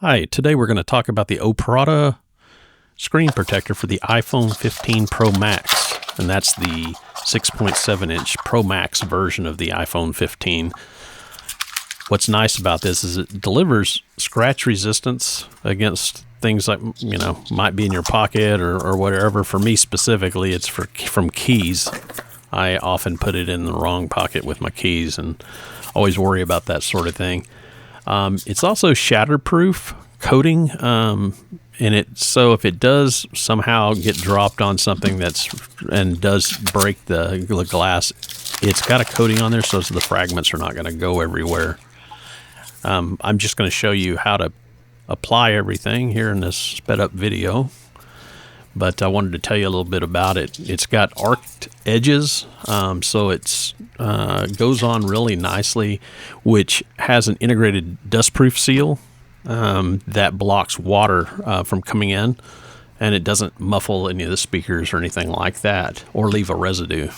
Hi, today we're going to talk about the OAprada screen protector for the iPhone 15 Pro Max, and that's the 6.7-inch Pro Max version of the iPhone 15. What's nice about this is it delivers scratch resistance against things like, might be in your pocket or whatever. For me specifically, it's from keys. I often put it in the wrong pocket with my keys and always worry about that sort of thing. It's also shatterproof coating, so if it does somehow get dropped on something and does break the glass, it's got a coating on there so the fragments are not going to go everywhere. I'm just going to show you how to apply everything here in this sped up video, but I wanted to tell you a little bit about it. It's got arced edges, so it's goes on really nicely, which has an integrated dustproof seal that blocks water from coming in, and it doesn't muffle any of the speakers or anything like that or leave a residue.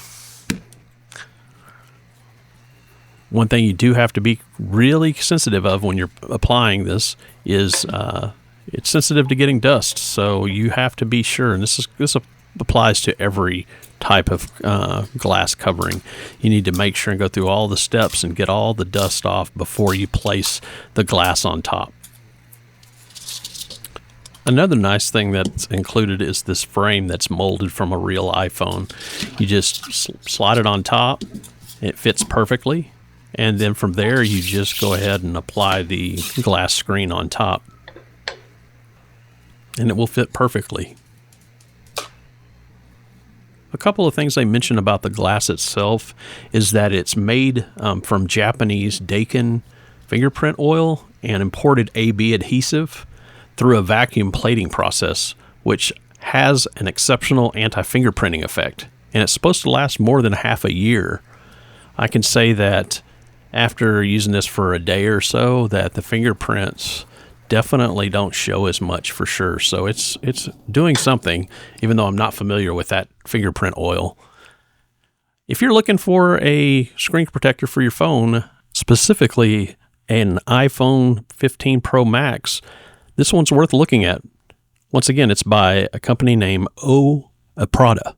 One thing you do have to be really sensitive of when you're applying this is it's sensitive to getting dust, so you have to be sure, and this applies to every type of glass covering. You need to make sure and go through all the steps and get all the dust off before you place the glass on top. Another nice thing that's included is this frame that's molded from a real iPhone. You just slide it on top, it fits perfectly, and then from there you just go ahead and apply the glass screen on top, and it will fit perfectly. A couple of things they mention about the glass itself is that it's made from Japanese Dakin fingerprint oil and imported AB adhesive through a vacuum plating process, which has an exceptional anti-fingerprinting effect, and it's supposed to last more than half a year. I can say that after using this for a day or so, that the fingerprints definitely don't show as much for sure. So it's doing something, even though I'm not familiar with that fingerprint oil. If you're looking for a screen protector for your phone, specifically an iPhone 15 Pro Max, this one's worth looking at. Once again, it's by a company named OAprada.